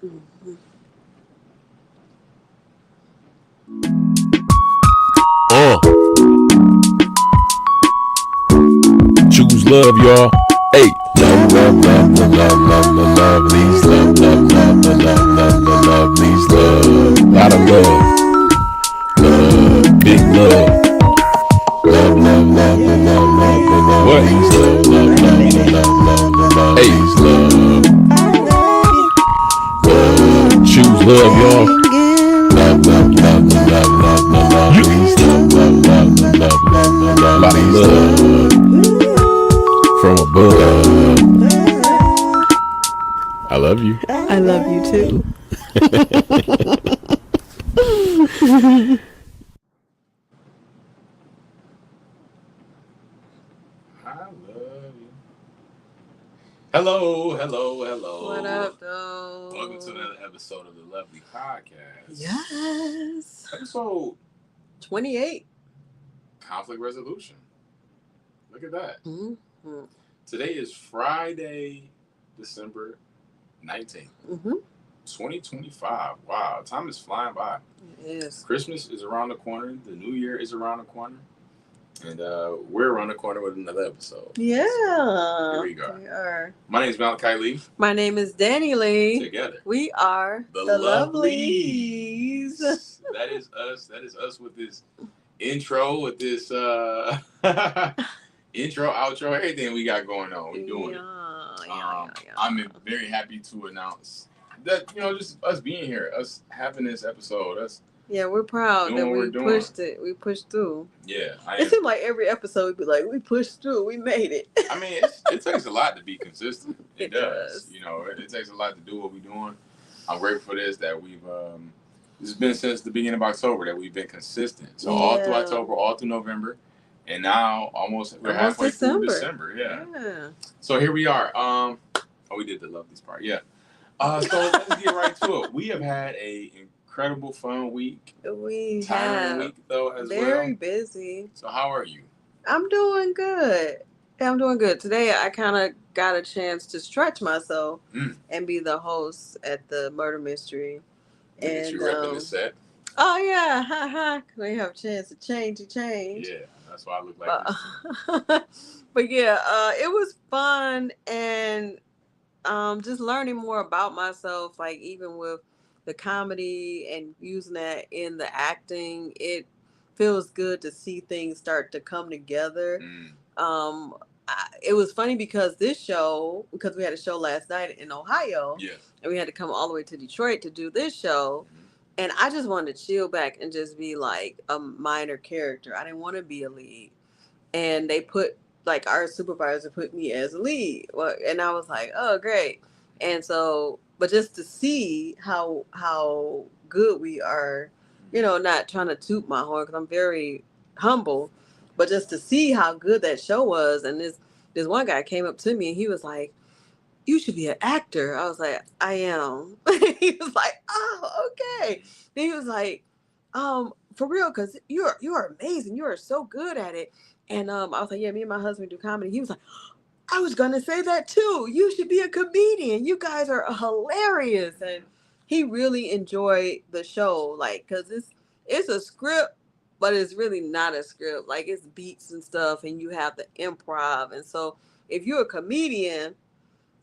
Mhm. Uh, choose love, y'all. Hey, love, love, love, love, love, love, love, love, these love, love, love, love, love, love, love, love, these love. Lot of love, big love. Love, love, love, love, love, love, love, love, these love, love, love, love, love, love, love, these love. Choose love, y'all. Love, love, love, love, love, love, love, these love, love, love, love, love, love, love, these love. From above. I love you. I love you too. I love you. Hello, hello, What hello. up, though? Welcome to another episode of the Lovely Podcast. Yes. Episode 28. Conflict Resolution. Look at that. Mm-hmm. Today is Friday, December 19th, 2025. Wow, time is flying by. It is. Christmas is around the corner. The new year is around the corner. And we're around the corner with another episode. Yeah. So, here we go. We are. My name is Malachi Lee. My name is Danny Lee. Together. We are the LuvLees. That is us. That is us with this intro, with this intro, outro, everything we got going on. We're doing it. I'm very happy to announce that, just us being here, us having this episode, us. Yeah, we're proud that we pushed it. We pushed through. Yeah. It seemed like every episode we'd be like, we pushed through. We made it. I mean, it takes a lot to be consistent. It does. It takes a lot to do what we're doing. I'm grateful for this, that we've, this has been since the beginning of October that we've been consistent. So all through October, all through November, and now we're halfway through December. Yeah. So here we are. We did the LuvLees part. Yeah. So let's get right to it. We have had a incredible fun week. We tiring week though as very busy. So how are you? I'm doing good. I'm doing good. Today I kind of got a chance to stretch myself and be the host at the murder mystery. And you repping the set. Oh yeah, haha. We have a chance to change. Yeah, that's why I look like this. But yeah, it was fun, and just learning more about myself, like even with the comedy and using that in the acting, it feels good to see things start to come together. It was funny because because we had a show last night in Ohio, and we had to come all the way to Detroit to do this show, and I just wanted to chill back and just be like a minor character. I didn't want to be a lead, and they put, like, our supervisor put me as a lead, and I was like, oh great. And so, but just to see how good we are, not trying to toot my horn because I'm very humble, but just to see how good that show was. And this one guy came up to me and he was like, you should be an actor. I was like, I am. He was like, oh, okay. Then he was like, for real, because you're amazing. You are so good at it. And I was like, yeah, me and my husband do comedy. He was like, I was going to say that too. You should be a comedian. You guys are hilarious. And he really enjoyed the show, like, because it's a script, but it's really not a script. Like, it's beats and stuff, and you have the improv. And so if you're a comedian,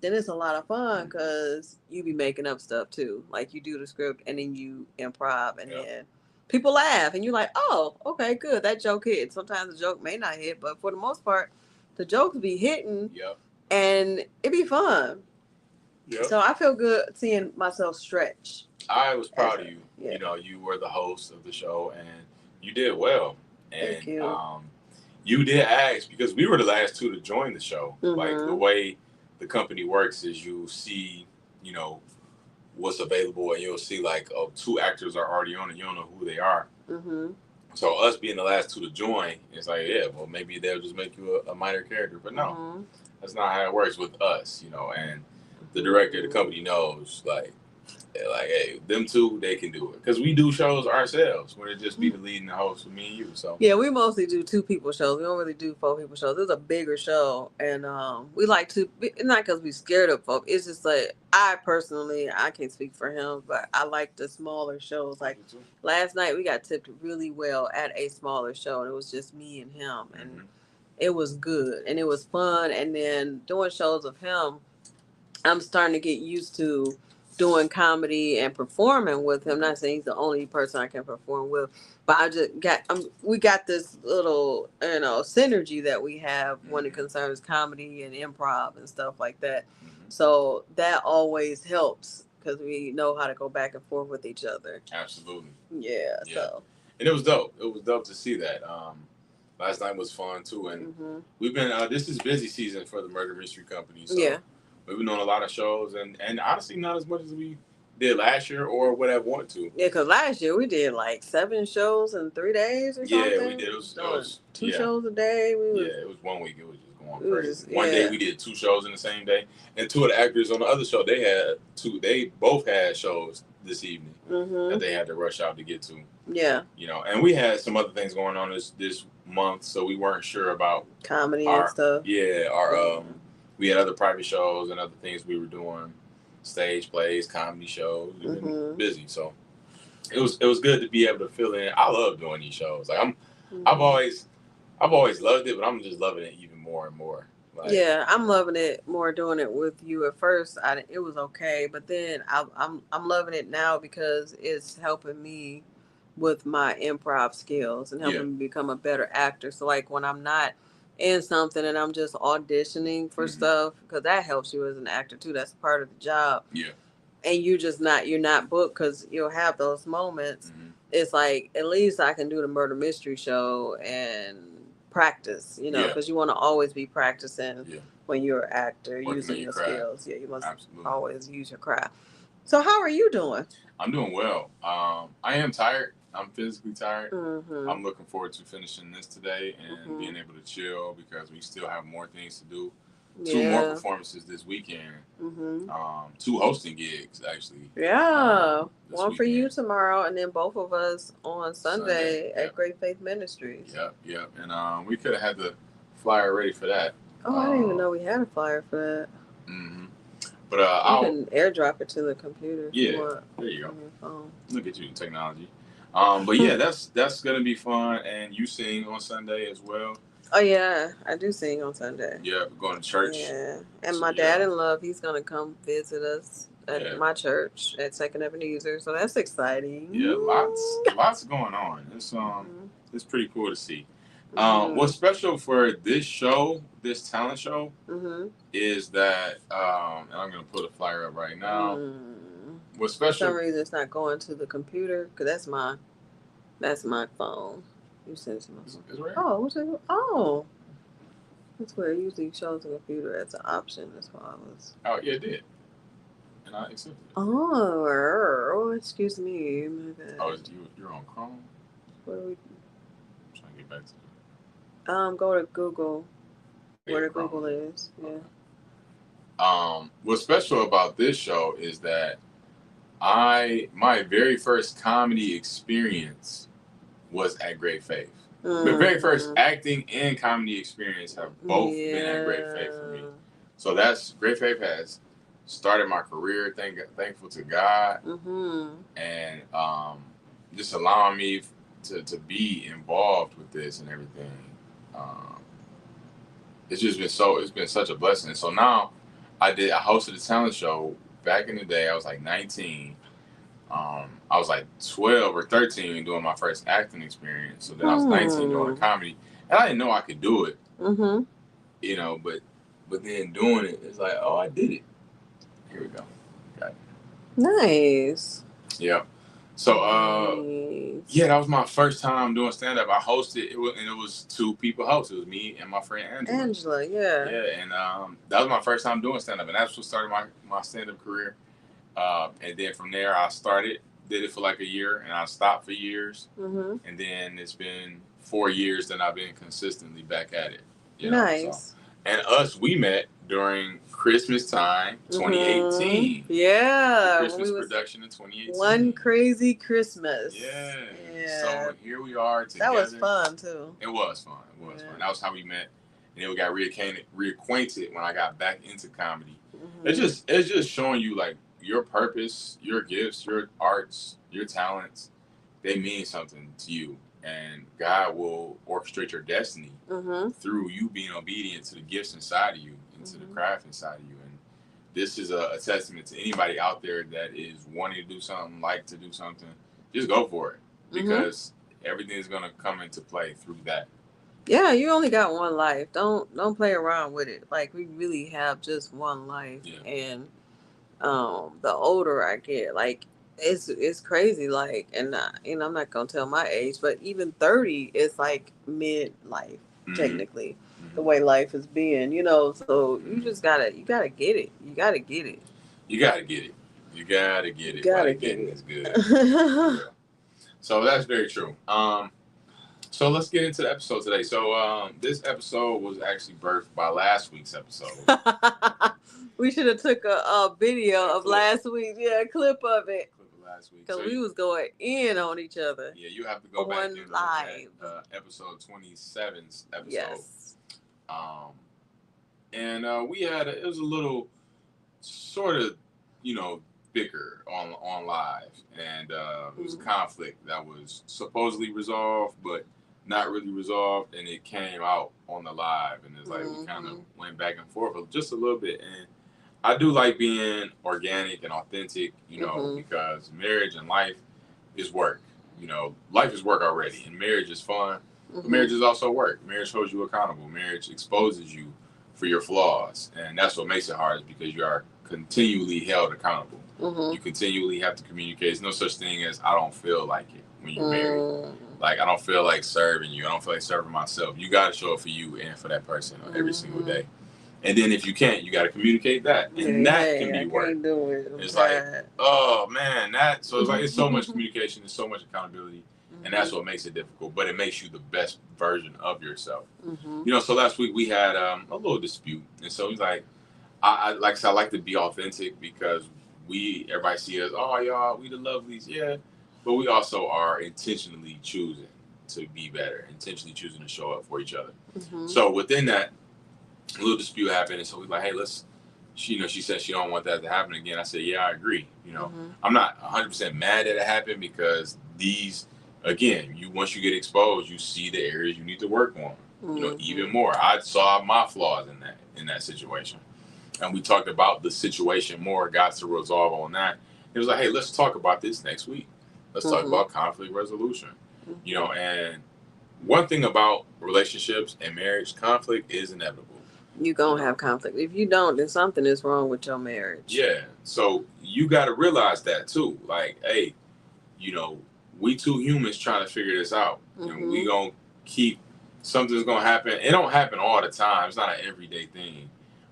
then it's a lot of fun because you be making up stuff too. Like, you do the script and then you improv, and then people laugh and you're like, oh, okay, good. That joke hit. Sometimes the joke may not hit, but for the most part, the jokes be hitting and it be fun. So I feel good seeing myself stretch. I was proud of you. You were the host of the show and you did well. And thank you. You did ask, because we were the last two to join the show. Like, the way the company works is you see, what's available, and you'll see like, oh, two actors are already on it. You don't know who they are. So us being the last two to join, it's like, yeah, well, maybe they'll just make you a minor character. But no, that's not how it works with us, and the director of the company knows, like, like, hey, them two, they can do it. Because we do shows ourselves where it just be the lead and the host with me and you. So yeah, we mostly do 2 people shows. We don't really do 4 people shows. It's a bigger show, and we like to. Not because we scared of folk. It's just like I personally, I can't speak for him, but I like the smaller shows. Like last night, we got tipped really well at a smaller show, and it was just me and him, and it was good and it was fun. And then doing shows of him, I'm starting to get used to doing comedy and performing with him. Not saying he's the only person I can perform with, but I just got we got this little synergy that we have when it concerns comedy and improv and stuff like that. So that always helps because we know how to go back and forth with each other. Absolutely. Yeah. So. And it was dope. It was dope to see that. Last night was fun too, and we've been. This is busy season for the Murder Mystery Company. So yeah. We've been doing a lot of shows, and honestly, not as much as we did last year or would have wanted to. Yeah, because last year we did like 7 shows in 3 days or something. Yeah, we did. It was 2 shows a day. It was 1 week. It was just going crazy. One day we did 2 shows in the same day, and 2 of the actors on the other show, they had 2. They both had shows this evening that they had to rush out to get to. Yeah. And we had some other things going on this month, so we weren't sure about comedy and stuff. Yeah, we had other private shows and other things we were doing, stage plays, comedy shows. We've been busy, so it was good to be able to fill in. I love doing these shows. Like I've always loved it, but I'm just loving it even more and more. Like, yeah, I'm loving it more doing it with you. At first, it was okay, but then I'm loving it now because it's helping me with my improv skills and helping me become a better actor. So like when I'm not in something and I'm just auditioning for stuff, because that helps you as an actor too. That's part of the job. Yeah. And you're not booked because you'll have those moments. It's like, at least I can do the murder mystery show and practice, because you want to always be practicing when you're an actor, using your skills. Yeah, you must always use your craft. So how are you doing? I'm doing well. I am tired. I'm physically tired. I'm looking forward to finishing this today and being able to chill because we still have more things to do. 2 more performances this weekend. 2 hosting gigs, actually. Yeah. One for you tomorrow, and then both of us on Sunday at Great Faith Ministries. Yep. And we could have had the flyer ready for that. Oh, I didn't even know we had a flyer for that. But you can airdrop it to the computer. Yeah, there you go. On your phone. Look at you, technology. But yeah, that's gonna be fun, and you sing on Sunday as well. Oh yeah, I do sing on Sunday. Yeah, we're going to church. Yeah, and so, my dad in love, he's gonna come visit us at my church at Second Ebenezer, so that's exciting. Yeah, lots going on. It's pretty cool to see. What's special for this show, this talent show, is that, and I'm gonna put a flyer up right now. What's special? For some reason, it's not going to the computer because that's my phone. You sent it to my phone. It's right. Oh, what's it? Oh, that's where it usually shows the computer as an option. That's why I was. Oh yeah, it did. And I accepted it. Oh, excuse me. My bad. Oh, you're on Chrome. What are we? I'm trying to get back to it. Go to Google. Where the Google is. Yeah. What's special about this show is that my very first comedy experience was at Great Faith. The very first acting and comedy experience have both been at Great Faith for me. So that's Great Faith has started my career. Thankful to God, and just allowing me to be involved with this and everything. It's been such a blessing. So now I hosted a talent show back in the day. I was like 19. I was like 12 or 13 doing my first acting experience. So then I was 19 doing a comedy, and I didn't know I could do it. But then doing it, it's like, oh, I did it. Here we go. Got it. Nice. Yeah. So that was my first time doing stand up. I hosted it, and it was 2 people host. It was me and my friend Angela. Yeah, and that was my first time doing stand up, and that's what started my stand up career. And then from there, I did it for like a year, and I stopped for years. And then it's been 4 years that I've been consistently back at it. Nice. So, and we met during Christmas time, 2018. Yeah. The Christmas production in 2018. One crazy Christmas. Yeah. Yeah. So here we are together. That was fun too. It was fun. It was fun. That was how we met. And then we got reacquainted when I got back into comedy. It's just showing you like your purpose, your gifts, your arts, your talents, they mean something to you. And God will orchestrate your destiny through you being obedient to the gifts inside of you and to the craft inside of you. And this is a testament to anybody out there that is wanting to do something, like to do something. Just go for it, because everything's gonna come into play through that. Yeah, you only got one life. Don't play around with it. Like, we really have just one life. Yeah. And the older I get, like, it's crazy. Like, and I'm not gonna tell my age, but even 30 is like midlife technically, the way life is being. So you just gotta get it. You gotta get it. You gotta get it. You gotta get it. Like, getting is good. Yeah. So that's very true. So let's get into the episode today. So this episode was actually birthed by last week's episode. We should have took a video of last week. Yeah, a clip of it. Clip of last week. Because we was going in on each other. Yeah, you have to go back and look at episode 27's episode. Yes. And we had it was a little sort of, bicker on live, and it was a conflict that was supposedly resolved, but not really resolved, and it came out on the live, and it's like we kind of went back and forth just a little bit. And I do like being organic and authentic, because marriage and life is work. Life is work already, and marriage is fun, but marriage is also work. Marriage holds you accountable. Marriage exposes you for your flaws, and that's what makes it hard, is because you are continually held accountable. You continually have to communicate. There's no such thing as I don't feel like it when you're married. Like, I don't feel like serving you. I don't feel like serving myself. You got to show up for you and for that person every single day. And then if you can't, you got to communicate that. And that can be work. Can't do it. It's like, oh, man. So it's like, it's so much communication. It's so much accountability. And that's what makes it difficult. But it makes you the best version of yourself. So last week we had a little dispute. And so he's like, I like to be authentic, because everybody see us, oh, y'all, we the LuvLees, yeah. But we also are intentionally choosing to be better, intentionally choosing to show up for each other. So within that, a little dispute happened, and so we're like, hey, she said she don't want that to happen again. I said, yeah, I agree. I'm not 100% mad that it happened, because once you get exposed, you see the areas you need to work on, even more. I saw my flaws in that situation. And we talked about the situation more, got to resolve on that. It was like, hey, let's talk about this next week. Let's talk about conflict resolution. And one thing about relationships and marriage, conflict is inevitable. You're going to have conflict. If you don't, then something is wrong with your marriage. Yeah. So you got to realize that too. Like, hey, we two humans trying to figure this out. And we going to something's going to happen. It don't happen all the time. It's not an everyday thing.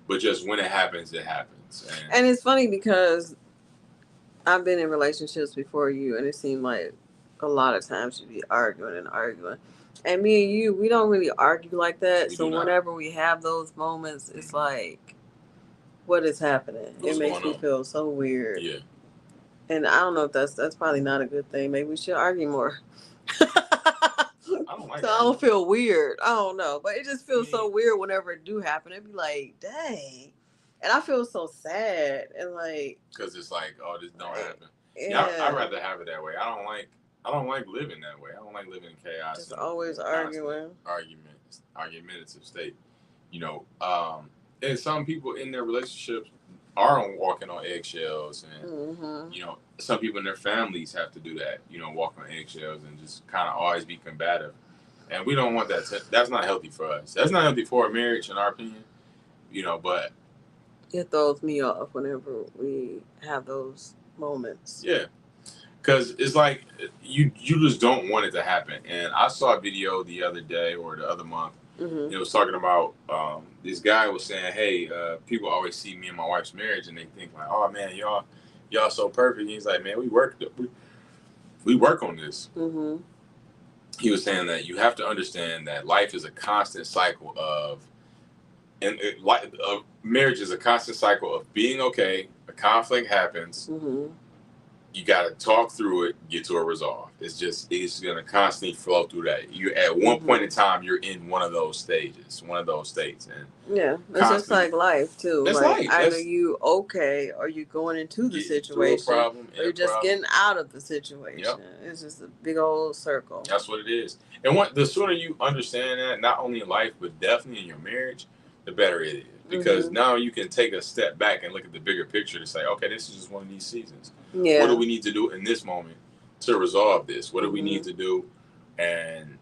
But just when it happens, it happens. And it's funny, because I've been in relationships before you, and it seemed like a lot of times you'd be arguing. And me and you, we don't really argue like that. So whenever we have those moments, it's like, what is happening? It makes me feel so weird. Yeah. And I don't know if that's probably not a good thing. Maybe we should argue more. I don't feel weird. I don't know. But it just feels so weird whenever it do happen. It'd be like, dang. And I feel so sad. And like, because it's like, oh, this don't happen. Yeah. I'd rather have it that way. I don't like living that way. I don't like living in chaos. Just always arguing. Argumentative state. And some people in their relationships are walking on eggshells, and some people in their families have to do that, walk on eggshells and just kind of always be combative, and we don't want that. That's not healthy for us. That's not healthy for a marriage, in our opinion. But it throws me off whenever we have those moments. Yeah, because it's like you just don't want it to happen. And I saw a video the other day or the other month. It was talking about this guy was saying, hey, people always see me and my wife's marriage and they think like, oh man, y'all so perfect. And he's like, man, we work on this. He was saying that you have to understand that life is a constant cycle of and marriage is a constant cycle of being okay. A conflict happens. Mm-hmm. You got to talk through it, get to a resolve. It's going to constantly flow through that. You at one point in time, you're in one of those stages, one of those states, and yeah, it's just like life too. It's like life. either you okay, or you going into the situation, problem, or you're just getting out of the situation. Yep. It's just a big old circle. That's what it is. And the sooner you understand that, not only in life but definitely in your marriage, the better it is. Because now you can take a step back and look at the bigger picture to say, okay, this is just one of these seasons. Yeah. What do we need to do in this moment to resolve this? What do we need to do? And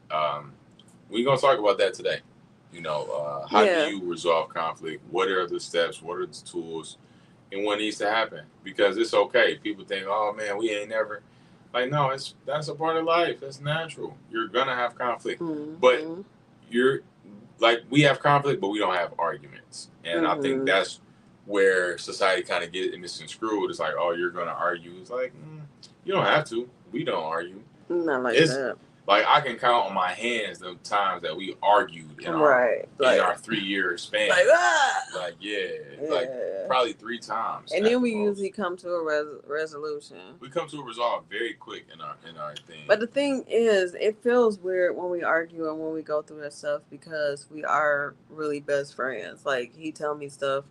we're going to talk about that today. How do you resolve conflict? What are the steps? What are the tools? And what needs to happen? Because it's okay. People think, oh, man, we ain't never. Like, no, that's a part of life. That's natural. You're going to have conflict. But we have conflict, but we don't have arguments. And I think that's where society kind of gets misconstrued. It's like, oh, you're going to argue. It's like, you don't have to. We don't argue. Not like that. Like, I can count on my hands the times that we argued in our 3-year span. Probably 3 times. And then we usually come to a resolution. We come to a resolve very quick in our thing. But the thing is, it feels weird when we argue and when we go through that stuff because we are really best friends. Like, he tell me stuff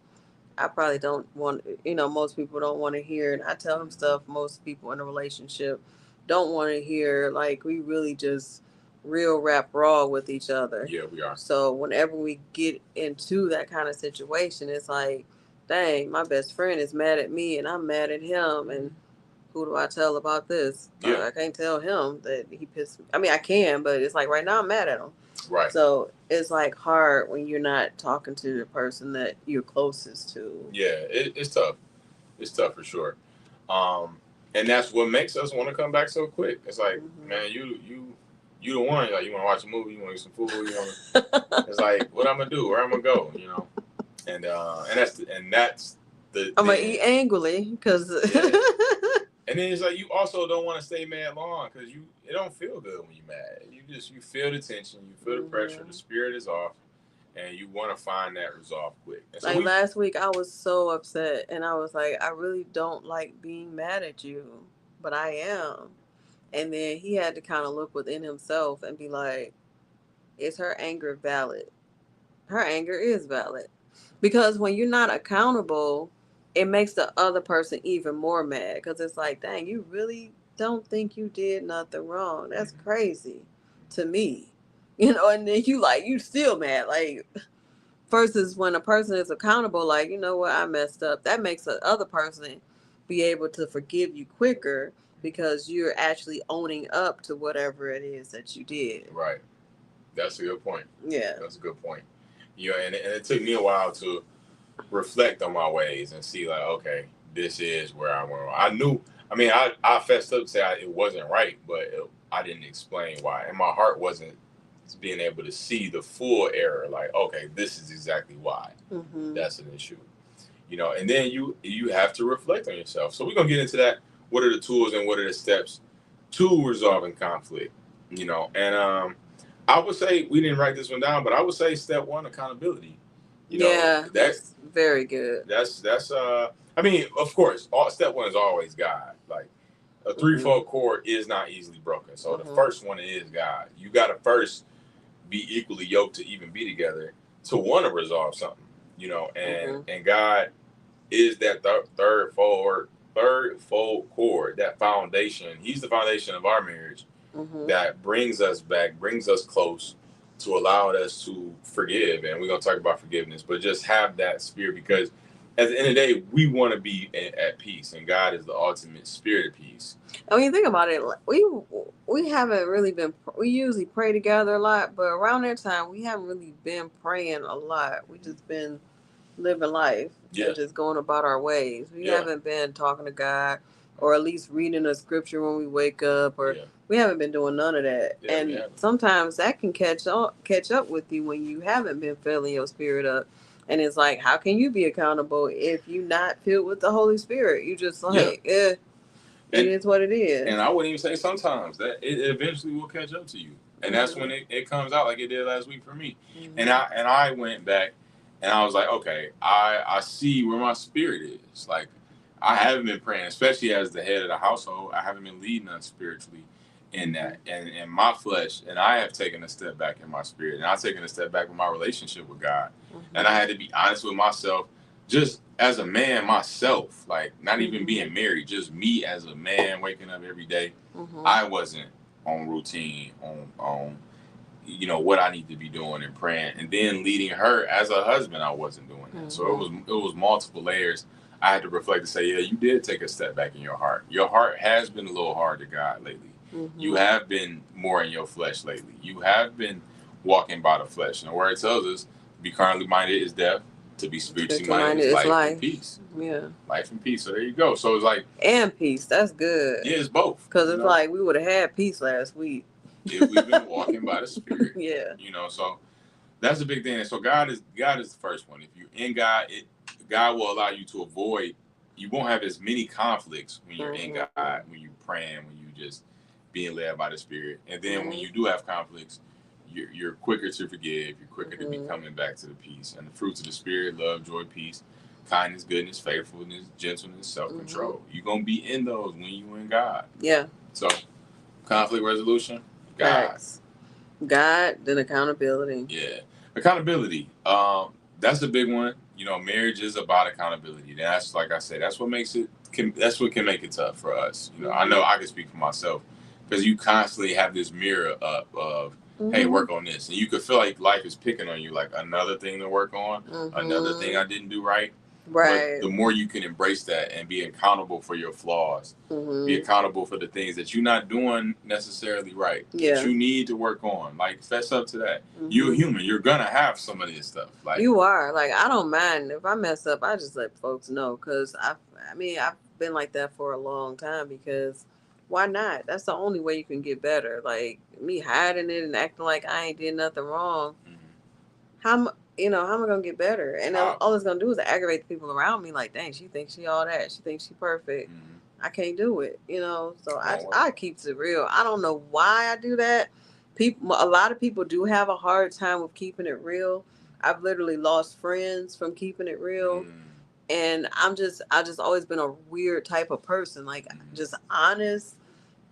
I probably don't want, most people don't want to hear. And I tell him stuff most people in a relationship don't want to hear. Like, we really just real rap raw with each other. Yeah, we are. So whenever we get into that kind of situation, it's like, dang, my best friend is mad at me and I'm mad at him. And who do I tell about this? Yeah. I can't tell him that he pissed me. I mean, I can, but it's like right now I'm mad at him. Right. So it's like hard when you're not talking to the person that you're closest to. Yeah, it's tough. It's tough for sure. And that's what makes us want to come back so quick. It's like, man, you the one. Like, you want to watch a movie, you want to get some food, it's like, what I'm gonna do, where I'm gonna go, and that's the. I'm gonna eat angrily because. And then it's like you also don't want to stay mad long because it don't feel good when you're mad. You feel the tension, you feel the pressure, the spirit is off, and you want to find that resolve quick. So like last week, I was so upset, and I was like, I really don't like being mad at you, but I am. And then he had to kind of look within himself and be like, is her anger valid? Her anger is valid. Because when you're not accountable, it makes the other person even more mad. Because it's like, dang, you really don't think you did nothing wrong. That's crazy to me. And then you still mad. Like, versus when a person is accountable, like, you know what, I messed up. That makes the other person be able to forgive you quicker because you're actually owning up to whatever it is that you did. Right. That's a good point. Yeah. That's a good point. And it took me a while to reflect on my ways and see, like, okay, this is where I went wrong. I fessed up to say it wasn't right, but I didn't explain why. And my heart wasn't being able to see the full error. Like, okay, this is exactly why. That's an issue. And then you have to reflect on yourself. So we're going to get into that. What are the tools and what are the steps to resolving conflict? And I would say, we didn't write this one down, but I would say step 1, accountability. That's very good. That's of course, step 1 is always God. Like, a threefold cord is not easily broken. So the first one is God. You got to first be equally yoked to even be together to want to resolve something, and God is that third fold cord, that foundation. He's the foundation of our marriage that brings us back, brings us close to allow us to forgive. And we're going to talk about forgiveness, but just have that spirit, because at the end of the day, we want to be at peace, and God is the ultimate spirit of peace. And when you think about it, we haven't really been, we usually pray together a lot, but around that time, we haven't really been praying a lot. We just been living life and just going about our ways. We haven't been talking to God, or at least reading a scripture when we wake up, or we haven't been doing none of that. And sometimes that can catch up with you when you haven't been filling your spirit up. And it's like, how can you be accountable if you're not filled with the Holy Spirit? You just like, it is what it is. And I wouldn't even say sometimes, that it eventually will catch up to you. And that's when it comes out, like it did last week for me. And I went back And I was like, okay, I see where my spirit is. Like, I haven't been praying, especially as the head of the household. I haven't been leading us spiritually in that, and in my flesh. And I have taken a step back in my spirit, and I've taken a step back in my relationship with God. And I had to be honest with myself, just as a man myself, like not even being married, just me as a man waking up every day. I wasn't on routine, on what I need to be doing and praying, and then leading her as a husband. I wasn't doing that. So it was multiple layers. I had to reflect and say, yeah, you did take a step back in your heart. Your heart has been a little hard to God lately. You have been more in your flesh lately. You have been walking by the flesh. And the word tells us, be carnally minded is death, to be spiritually minded is life and peace. Yeah. Life and peace. So there you go. So it's like, and peace. That's good. Yeah, it's both. Because it's like we would have had peace last week. If we've been walking by the Spirit. Yeah. So that's a big thing. And so God is the first one. If you're in God, God will allow you to avoid. You won't have as many conflicts when you're in God, when you're praying, when you just being led by the Spirit. And then when you do have conflicts, you're quicker to forgive. You're quicker to be coming back to the peace. And the fruits of the Spirit: love, joy, peace, kindness, goodness, faithfulness, gentleness, self-control. You're gonna be in those when you're in God. Yeah. So conflict resolution. God, then accountability. Yeah. Accountability. That's a big one. Marriage is about accountability. That's, like I said, that's what can make it tough for us. I know I can speak for myself, because you constantly have this mirror up of, hey, work on this. And you could feel like life is picking on you, like another thing to work on, another thing I didn't do right. Right. But the more you can embrace that and be accountable for your flaws, be accountable for the things that you're not doing necessarily right, that you need to work on. Like, fess up to that. You're human. You're gonna have some of this stuff. Like, you are. Like, I don't mind if I mess up. I just let folks know, because I've been like that for a long time. Because why not? That's the only way you can get better. Like, me hiding it and acting like I ain't did nothing wrong. How am I gonna get better? And all it's gonna do is aggravate the people around me. Like, dang, she thinks she all that. She thinks she perfect. I can't do it. So I keep it real. I don't know why I do that. A lot of people do have a hard time with keeping it real. I've literally lost friends from keeping it real. And I just always been a weird type of person. Like, just honest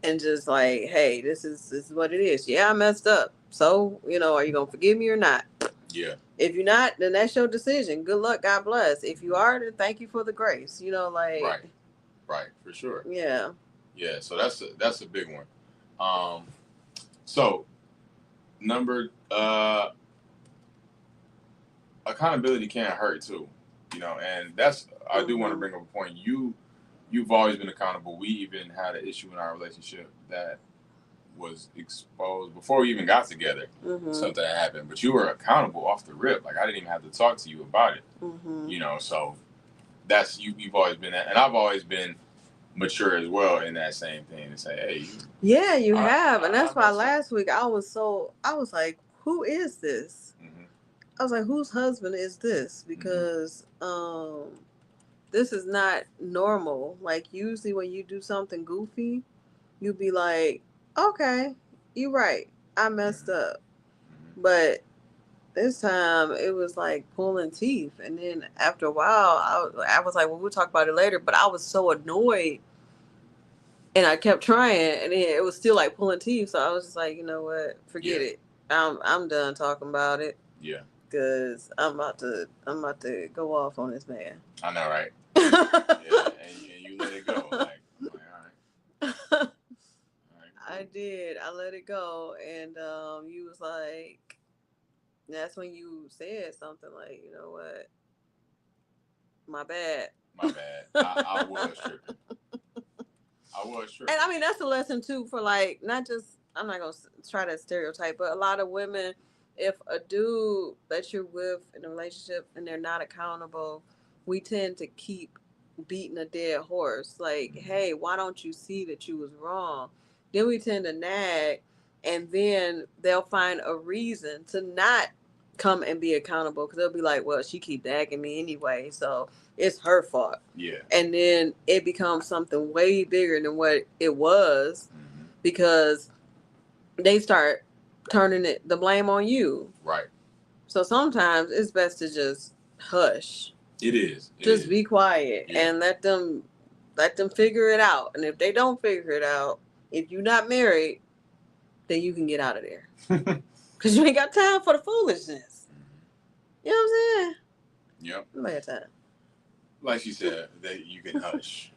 and just like, hey, this is what it is. Yeah, I messed up. So, are you gonna forgive me or not? Yeah. If you're not, then that's your decision. Good luck. God bless. If you are, then thank you for the grace. Right, for sure. Yeah. Yeah. So that's a big one. So number accountability can hurt too. And that's, I do want to bring up a point. You've always been accountable. We even had an issue in our relationship that was exposed before we even got together. Something that happened, but you were accountable off the rip. Like, I didn't even have to talk to you about it. So that's you've always been that, and I've always been mature as well in that same thing, to say, hey, you have. And that's why last week I was like, who is this? I was like, whose husband is this? Because this is not normal. Like, usually when you do something goofy, you'd be like, okay, you're right, I messed up. But this time it was like pulling teeth. And then after a while, I was like, well, we'll talk about it later. But I was so annoyed, and I kept trying, and it was still like pulling teeth. So I was just like, you know what, forget it. I'm done talking about it. Yeah. Because I'm about to go off on this man. I know, right? Yeah, and you let it go. Like, all right. I did. I let it go, and you was like, that's when you said something like, you know what, my bad. I was tripping. And I mean, that's a lesson too for, like, not just, I'm not gonna try to stereotype, but a lot of women, if a dude that you're with in a relationship and they're not accountable, we tend to keep beating a dead horse. Like, hey, why don't you see that you was wrong? Then we tend to nag, and then they'll find a reason to not come and be accountable, because they'll be like, well, she keep nagging me anyway, so it's her fault. Yeah. And then it becomes something way bigger than what it was, because they start turning the blame on you. Right. So sometimes it's best to just hush. It is. Just be quiet and let them figure it out. And if they don't figure it out, if you're not married, then you can get out of there. Because you ain't got time for the foolishness. You know what I'm saying? Yep. Nobody got time. Like she said, that you can hush.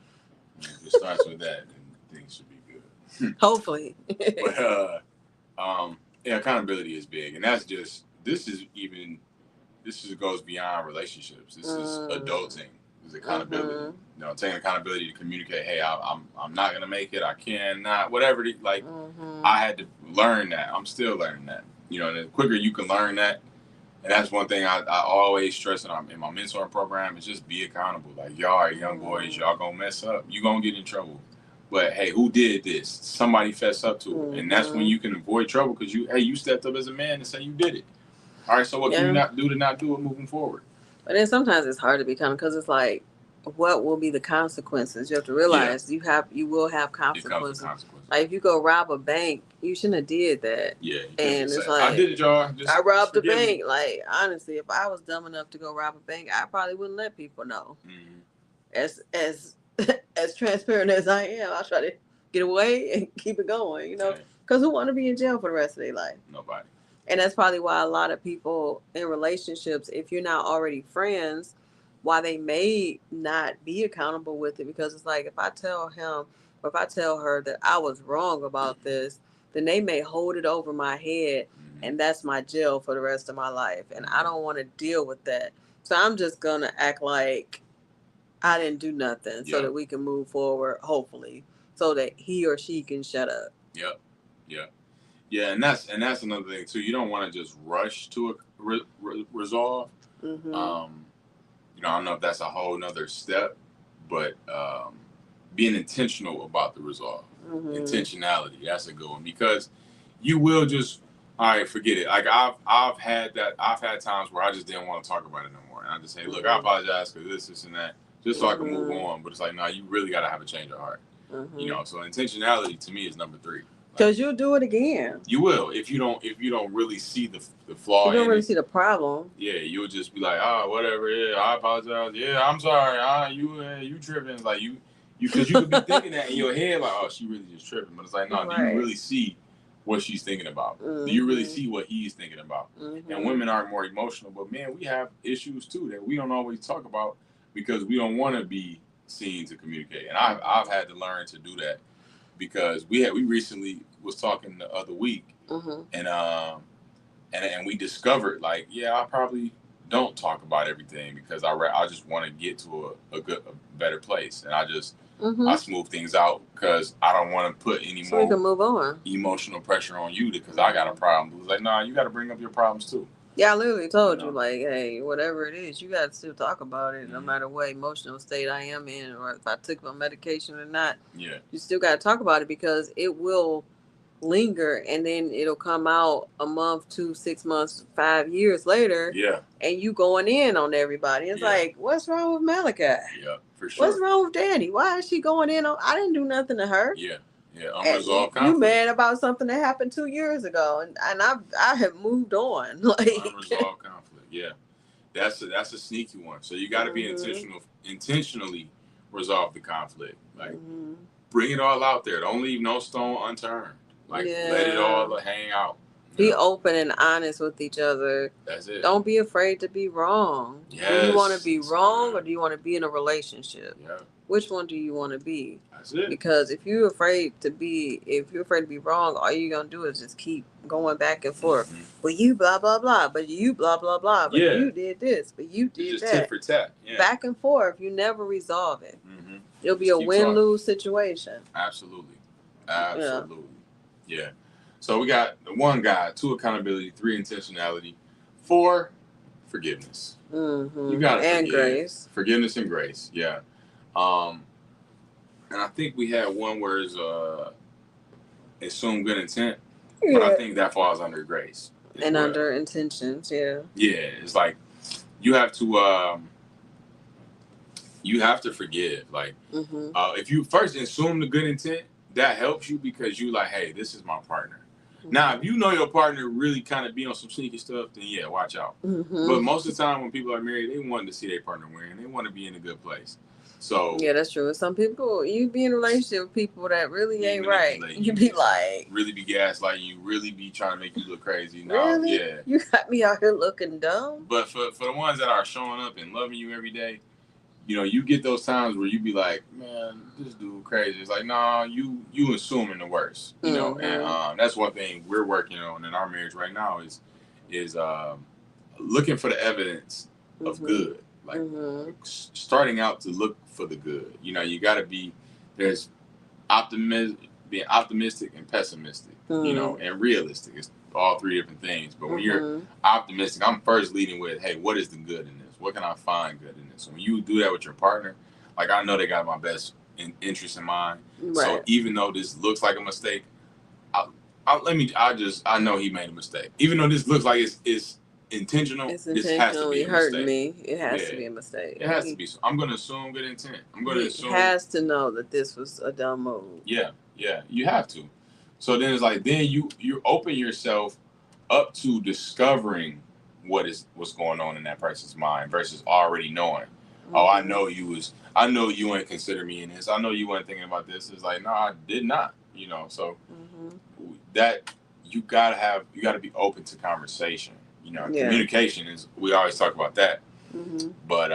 If it starts with that, then things should be good. Hopefully. But accountability is big, and that's just this goes beyond relationships. This is adulting. This is accountability. You know, taking accountability to communicate. Hey, I'm not gonna make it. I cannot. Whatever. I had to learn that. I'm still learning that. You know, and the quicker you can learn that, and that's one thing I always stress in my mentoring program is just be accountable. Like, y'all are young boys. Y'all gonna mess up. You gonna get in trouble. But hey, who did this? Somebody fess up to it, and that's when you can avoid trouble because you stepped up as a man and say you did it. All right, so what can you not do to not do it moving forward? But then sometimes it's hard to be accountable because it's like, what will be the consequences? You have to realize you will have consequences. Like if you go rob a bank, you shouldn't have did that. Yeah, and it's like, I did it, y'all. I robbed the bank. Like honestly, if I was dumb enough to go rob a bank, I probably wouldn't let people know. As transparent as I am, I try to get away and keep it going. You know, because who want to be in jail for the rest of their life? Nobody. And that's probably why a lot of people in relationships, if you're not already friends, why they may not be accountable with it, because it's like if I tell him or if I tell her that I was wrong about this, then they may hold it over my head, and that's my jail for the rest of my life. And I don't want to deal with that. So I'm just going to act like I didn't do nothing so that we can move forward, hopefully, so that he or she can shut up. Yep. Yeah, and that's another thing too. You don't want to just rush to a resolve. You know, I don't know if that's a whole nother step, but being intentional about the resolve, intentionality, that's a good one, because you will just, all right, forget it. Like I've had times where I just didn't want to talk about it no more, and I just say, look, I apologize for this and that, just so I can move on. But it's like, no, you really got to have a change of heart. You know, so intentionality to me is number 3. Because you'll do it again. You will if you don't really see the flaw. You don't really see the problem. Yeah, you'll just be like, whatever. Yeah, I apologize. Yeah, I'm sorry. You tripping? Like you because you could be thinking that in your head, like, oh, she really just tripping. But it's like, no, do you really see what she's thinking about? Do you really see what he's thinking about? And women are more emotional, but man, we have issues too that we don't always talk about because we don't want to be seen to communicate. And I've had to learn to do that. Because we recently was talking the other week, and we discovered, like, I probably don't talk about everything because I just want to get to a better place, and I smooth things out because I don't want to put any more we can move on. Emotional pressure on you because I got a problem. It's like, nah, you got to bring up your problems too. Yeah, I literally told you, like, hey, whatever it is, you got to still talk about it, no matter what emotional state I am in, or if I took my medication or not. Yeah, you still got to talk about it because it will linger, and then it'll come out a month, 2, 6 months, 5 years later. Yeah, and you going in on everybody. It's like, what's wrong with Malachi? Yeah, for sure. What's wrong with Danny? Why is she going in on? I didn't do nothing to her. Yeah. Yeah, unresolved conflict. You mad about something that happened 2 years ago, and I have moved on. Like unresolved conflict. Yeah, that's a sneaky one. So you got to be intentionally resolve the conflict. Like bring it all out there. Don't leave no stone unturned. Like let it all hang out. Be open and honest with each other. That's it. Don't be afraid to be wrong. Yes. Do you want to be wrong or do you want to be in a relationship? Yeah. Which one do you want to be? That's it. Because if you're afraid to be wrong, all you're gonna do is just keep going back and forth. Well, you blah blah blah, but you blah blah blah, but you did this, but you did just that. Tit for tat. Yeah. Back and forth. You never resolve it. It'll be a win-lose situation. Absolutely. Yeah. So we got 1 God, 2 accountability, 3 intentionality, 4 forgiveness. You got to forgive. Grace. Forgiveness and grace. Yeah. And I think we had one where it's assume good intent, but I think that falls under grace and under intentions. Yeah. Yeah, it's like you have to forgive. Like if you first assume the good intent, that helps you because you like, hey, this is my partner. Now, if you know your partner really kind of be on some sneaky stuff, then yeah, watch out. But most of the time when people are married, they want to see their partner win. They want to be in a good place. So yeah, that's true. Some people, you be in a relationship with people that really ain't right. You be like, really be gaslighting you, really be trying to make you look crazy. Really? Yeah, you got me out here looking dumb. But for the ones that are showing up and loving you every day, you know, you get those times where you be like, man, this dude crazy. It's like, nah, you assuming the worst, you know. And that's one thing we're working on in our marriage right now is looking for the evidence of good, like starting out to look for the good. You know, you got to be there's being optimistic and pessimistic, you know, and realistic. It's all three different things. But when you're optimistic, I'm first leading with, hey, what is the good in this? What can I find good in this? So when you do that with your partner, like I know they got my best interest in mind. Right. So even though this looks like a mistake, I know he made a mistake. Even though this looks like it's intentional, this has to be a hurting mistake. Me. It has to be a mistake. It has to be. So I'm going to assume good intent. I'm going to assume. He has to know that this was a dumb move. Yeah, you have to. So then it's like you open yourself up to discovering what's going on in that person's mind versus already knowing. Oh, I know you ain't consider me in this. I know you weren't thinking about this. It's like, no, I did not. You know, so that you gotta be open to conversation. You know, communication is, we always talk about that. But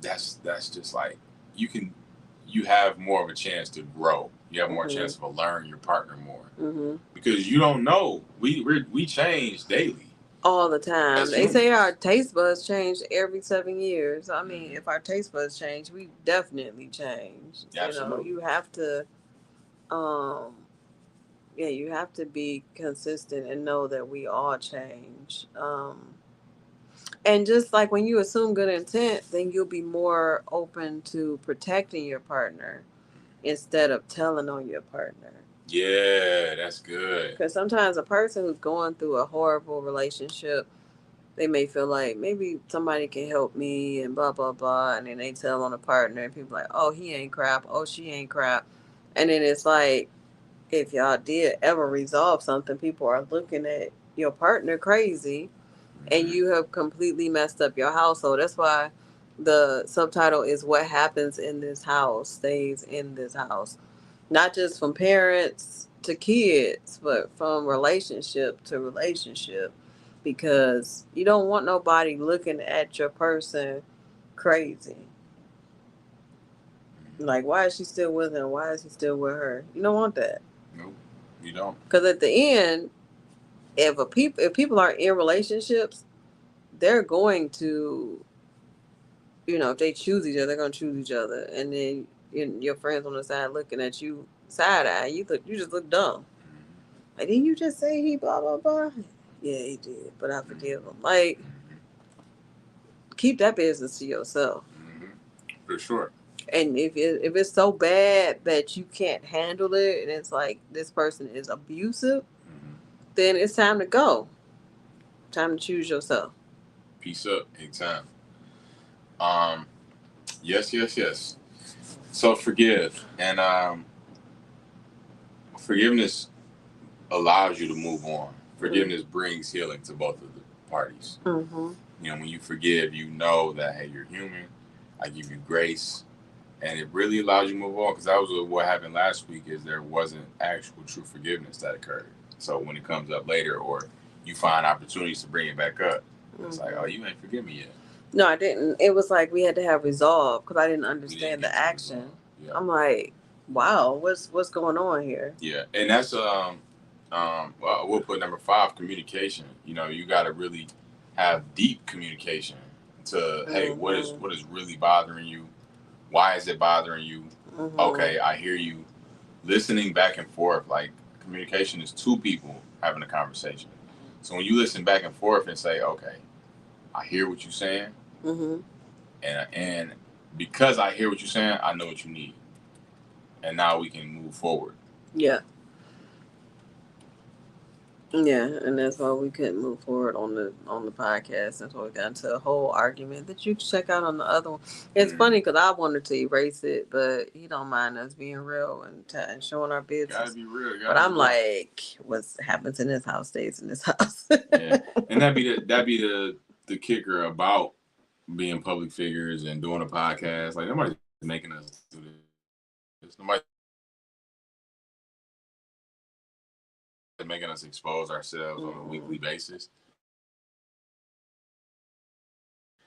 that's just like you have more of a chance to grow. You have more chance to learn your partner more because you don't know. We change daily. All the time. They say our taste buds change every 7 years. I mean, if our taste buds change, we definitely change. Absolutely. You know, you have to, you have to be consistent and know that we all change. And just like when you assume good intent, then you'll be more open to protecting your partner instead of telling on your partner. Yeah, that's good. Because sometimes a person who's going through a horrible relationship, they may feel like maybe somebody can help me and blah, blah, blah. And then they tell on a partner and people like, oh, he ain't crap. Oh, she ain't crap. And then it's like, if y'all did ever resolve something, people are looking at your partner crazy and you have completely messed up your household. That's why the subtitle is What Happens in This House Stays in This House. Not just from parents to kids, but from relationship to relationship. Because you don't want nobody looking at your person crazy. Like, why is she still with him? Why is he still with her? You don't want that. Nope, you don't. Because at the end, if people are in relationships, they're going to, if they choose each other, they're going to choose each other. And then your friends on the side looking at you side eye, you just look dumb. Like, didn't you just say he blah, blah, blah? Yeah, he did, but I forgive him. Like, keep that business to yourself. For sure. And if it's so bad that you can't handle it and it's like this person is abusive, then it's time to go. Time to choose yourself. Peace up. Anytime. Yes. So forgive. And forgiveness allows you to move on. Forgiveness brings healing to both of the parties. You know, when you forgive, you know that, hey, you're human. I give you grace. And it really allows you to move on, because that was what happened last week, is there wasn't actual true forgiveness that occurred. So when it comes up later, or you find opportunities to bring it back up, it's like, oh, you ain't forgive me yet. No, I didn't. It was like we had to have resolve, because I didn't understand the action. Yeah. I'm like, wow, what's going on here? Yeah, and that's well, we'll put number 5, communication. You know, you got to really have deep communication to, hey, what is really bothering you? Why is it bothering you? Okay, I hear you. Listening back and forth, like communication is 2 people having a conversation. So when you listen back and forth and say, okay, I hear what you're saying, and because I hear what you're saying, I know what you need, and now we can move forward. Yeah. Yeah, and that's why we couldn't move forward on the podcast. That's why we got into a whole argument that you can check out on the other one. It's funny because I wanted to erase it, but he don't mind us being real and showing our business. Gotta be real. But I'm like, what happens in this house stays in this house. Yeah, and that'd be the kicker about being public figures and doing a podcast. Like nobody's making us do this. Nobody's making us expose ourselves on a weekly basis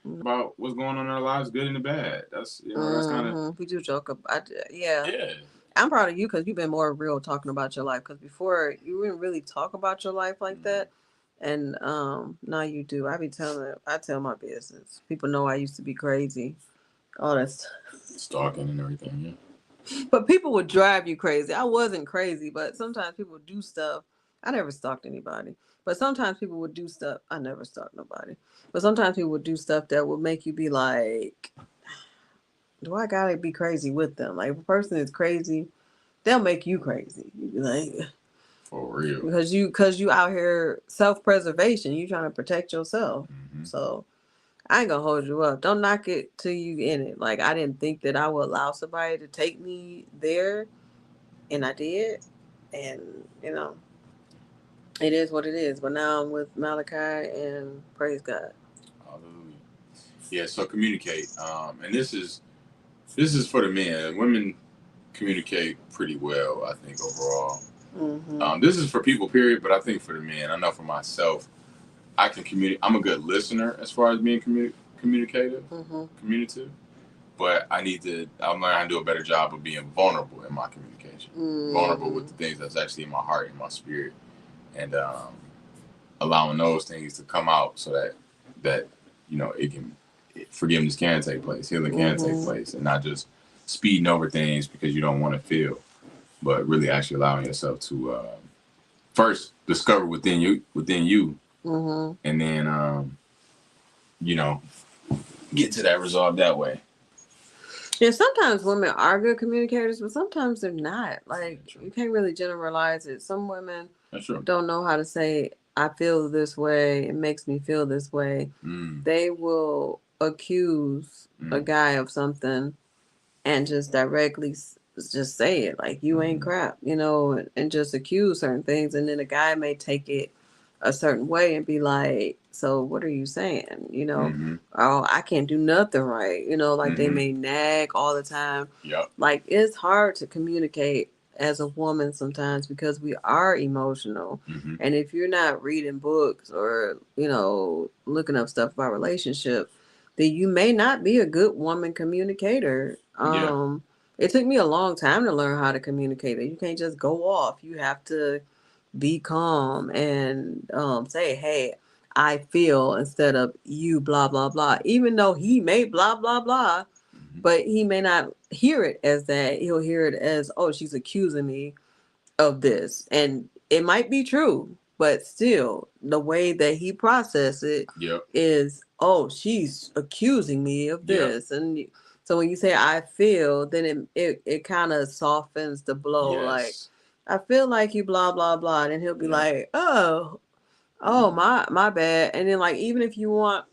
about what's going on in our lives, good and the bad. That's that's kind of we do joke about yeah. yeah. I'm proud of you because you've been more real talking about your life. Because before you didn't really talk about your life like that, and now you do. I tell my business. People know I used to be crazy, all that stuff. Stalking and everything. Yeah. But people would drive you crazy. I wasn't crazy, but sometimes people would do stuff. I never stalked anybody. But sometimes people would do stuff. I never stalked nobody. But sometimes people would do stuff that would make you be like, do I gotta be crazy with them? Like if a person is crazy, they'll make you crazy. You be like, for real. Because you out here self-preservation. You trying to protect yourself. So I ain't gonna hold you up. Don't knock it till you in it. Like I didn't think that I would allow somebody to take me there, and I did. And it is what it is. But now I'm with Malachi, and praise God. Hallelujah. Yeah. So communicate. And this is for the men. Women communicate pretty well, I think, overall. This is for people, period. But I think for the men, I know for myself, I can communicate. I'm a good listener as far as being communicative, communicative. But I'm learning how to do a better job of being vulnerable in my communication. Vulnerable with the things that's actually in my heart and my spirit, and allowing those things to come out so that forgiveness can take place, healing can take place, and not just speeding over things because you don't want to feel, but really actually allowing yourself to first discover within you, and then get to that resolve that way. Yeah, sometimes women are good communicators, but sometimes they're not. Like you can't really generalize it. Some women don't know how to say, I feel this way, it makes me feel this way. They will accuse a guy of something and just directly just say it, like you ain't crap, and just accuse certain things, and then a guy may take it a certain way and be like, so what are you saying? Oh, I can't do nothing right. Like they may nag all the time. Yep. Like it's hard to communicate as a woman sometimes because we are emotional. And if you're not reading books or, looking up stuff about relationships, then you may not be a good woman communicator. It took me a long time to learn how to communicate. You can't just go off. You have to be calm and say, hey, I feel, instead of you blah blah blah, even though he may blah blah blah, but he may not hear it as that. He'll hear it as, oh, she's accusing me of this, and it might be true, but still the way that he processes it is, oh, she's accusing me of this. And so when you say I feel, then it kind of softens the blow. Like I feel like you blah blah blah, and he'll be like, oh my bad. And then like even if you want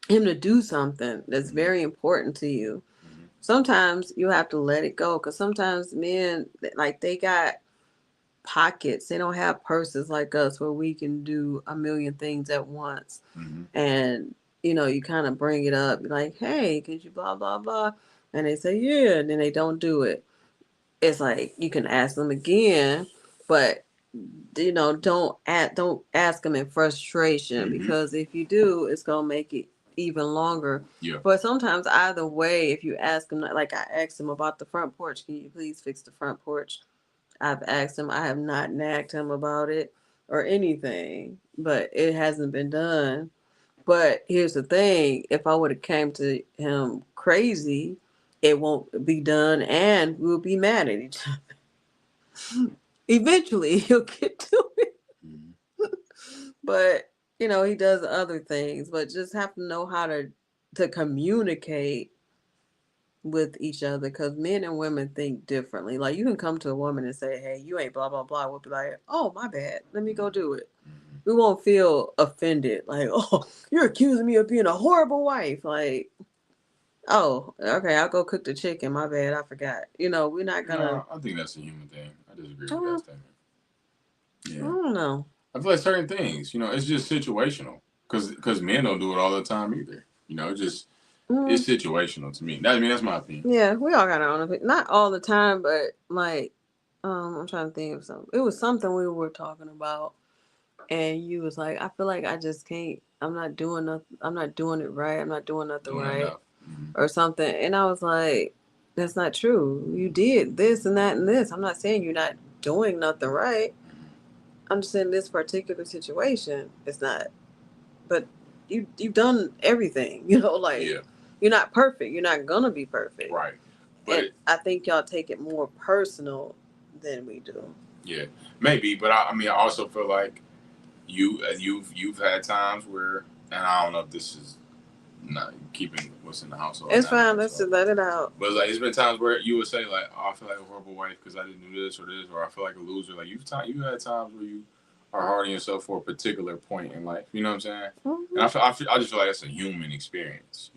him to do something that's very important to you, sometimes you have to let it go, because sometimes men, like, they got pockets. They don't have purses like us where we can do a million things at once. And you kind of bring it up like, hey, could you blah blah blah, and they say yeah, and then they don't do it. It's like you can ask them again, but don't ask them in frustration, because if you do, it's gonna make it even longer. But sometimes either way, if you ask them, like I asked him about the front porch, can you please fix the front porch? I've asked him. I have not nagged him about it or anything, but it hasn't been done. But here's the thing: if I would have came to him crazy, it won't be done, and we'll be mad at each other. Eventually, he'll get to it. But he does other things. But just have to know how to communicate with each other, because men and women think differently. Like, you can come to a woman and say, hey, you ain't blah blah blah. We'll be like, oh, my bad, let me go do it. We won't feel offended, like, oh, you're accusing me of being a horrible wife. Like, oh, okay, I'll go cook the chicken, my bad, I forgot. We're not gonna. No, I think that's a human thing. I disagree with that statement. Yeah, I don't know. I feel like certain things, it's just situational. Because men don't do it all the time either. It's situational to me. That's my opinion. Yeah, we all got our own opinion. Not all the time, but like, I'm trying to think of something. It was something we were talking about, and you was like, I feel like I just can't. I'm not doing nothing. I'm not doing it right. I'm not doing nothing right, or something. And I was like, that's not true. You did this and that and this. I'm not saying you're not doing nothing right. I'm just saying this particular situation is not. But you've done everything. Like. Yeah. You're not perfect. You're not gonna be perfect. Right. But I think y'all take it more personal than we do. Yeah, maybe. But I also feel like you've had times where, and I don't know if this is not keeping what's in the household. It's fine. Let's just let it out. But like, it's been times where you would say like, oh, I feel like a horrible wife because I didn't do this, or I feel like a loser. Like you had times where you are hard on yourself for a particular point in life. You know what I'm saying? Mm-hmm. And I just feel like that's a human experience.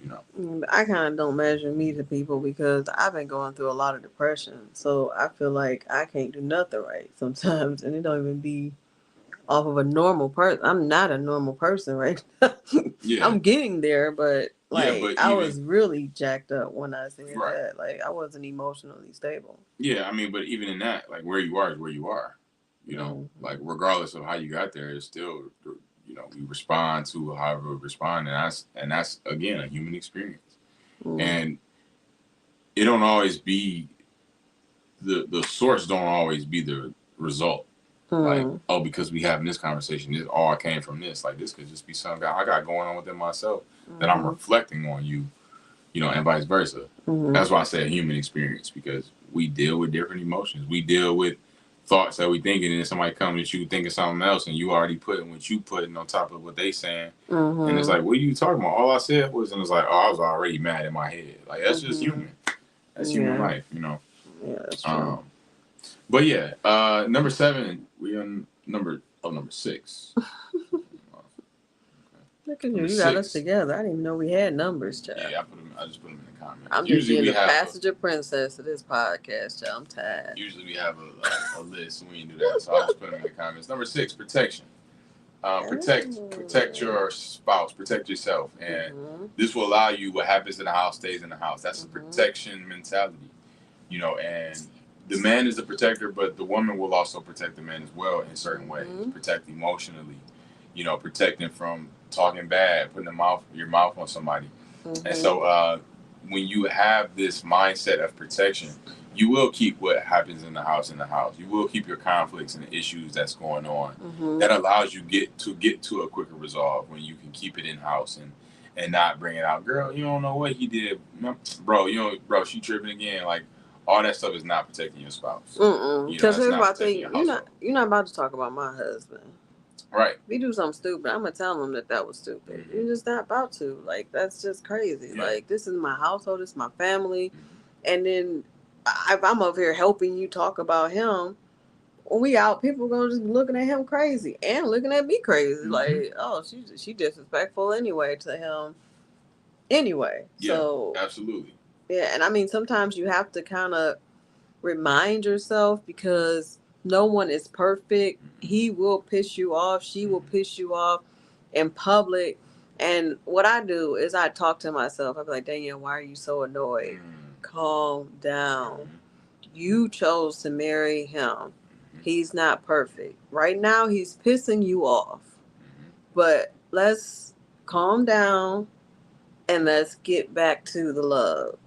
I kind of don't measure me to people because I've been going through a lot of depression. So I feel like I can't do nothing right sometimes, and it don't even be off of a normal person. I'm not a normal person right now. Yeah. I'm getting there, but I was really jacked up when I said that. Like, I wasn't emotionally stable. Yeah, but even in that, like, where you are is where you are. Like, regardless of how you got there, it's still, we respond to however we respond, and that's again a human experience. And it don't always be the source don't always be the result. Like, oh, because we having this conversation, this all came from this. Like, this could just be something I got going on within myself that I'm reflecting on you, and vice versa. That's why I say a human experience, because we deal with different emotions. We deal with thoughts that we thinking, and then somebody comes at you thinking something else, and you already putting what you putting on top of what they saying. And it's like, what are you talking about? All I said was, and it's like, oh, I was already mad in my head. Like, that's just human. That's human life, Yeah, that's true. But yeah, number 7, we on number 6. Look at you, you got us together. I didn't even know we had numbers, child. Yeah, I just put them in the comments. I'm just being the passenger princess of this podcast, child. I'm tired. Usually we have a list, and we didn't do that, so I'll just put them in the comments. Number 6, protection. Protect your spouse, protect yourself, and this will allow you. What happens in the house stays in the house. That's a protection mentality, and the man is the protector, but the woman will also protect the man as well in certain ways. Protect emotionally, protecting from talking bad, putting your mouth on somebody. And so when you have this mindset of protection, you will keep what happens in the house. You will keep your conflicts and the issues that's going on. That allows you get to a quicker resolve when you can keep it in house and not bring it out. Girl, you don't know what he did, bro. Bro, she tripping again. Like, all that stuff is not protecting your spouse. Because here's my thing: you're not about to talk about my husband. Right. If he do something stupid, I'm gonna tell him that was stupid. You're just not about to. Like, that's just crazy. Yeah. Like, this is my household. This is my family. And then if I'm over here helping you talk about him, when we out, people are gonna just be looking at him crazy and looking at me crazy. Like, oh, she disrespectful anyway to him. Anyway. Yeah, so absolutely. Yeah, and sometimes you have to kind of remind yourself, because no one is perfect. He will piss you off. She will piss you off in public. And what I do is I talk to myself. I'll be like, Danielle, why are you so annoyed? Calm down. You chose to marry him. He's not perfect. Right now, he's pissing you off. But let's calm down and let's get back to the love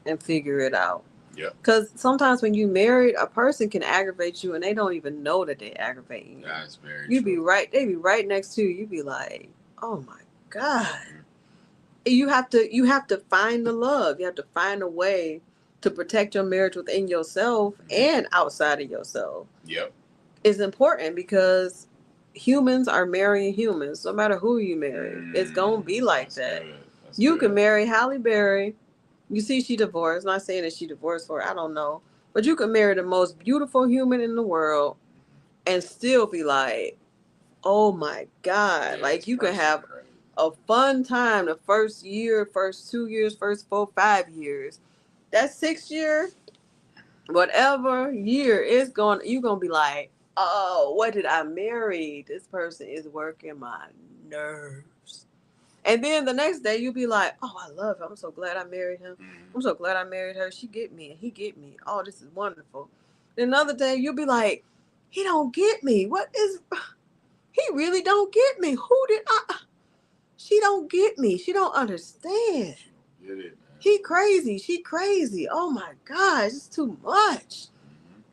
and figure it out. Yeah. Because sometimes when you married, a person can aggravate you and they don't even know that they aggravate you. That's very true. They be right next to you. You be like, oh my God. You have to find the love. You have to find a way to protect your marriage within yourself and outside of yourself. Yep. It's important because humans are marrying humans. No matter who you marry, it's gonna be like that. You can marry Halle Berry, You see, she divorced. Not saying that she divorced for, I don't know. But you can marry the most beautiful human in the world and still be like, oh my God. Yeah, like, you can have a fun time the first year, first 2 years, first 4, 5 years. That 6 year, whatever year is going, you're going to be like, oh, what did I marry? This person is working my nerves. And then the next day you'll be like, oh, I love him. I'm so glad I married him. I'm so glad I married her. She get me and he get me. Oh, this is wonderful. Then another day you'll be like, he don't get me. What is, he really don't get me. Who did I, she don't get me. She don't understand. Get it, man. He crazy. She crazy. Oh my gosh, it's too much.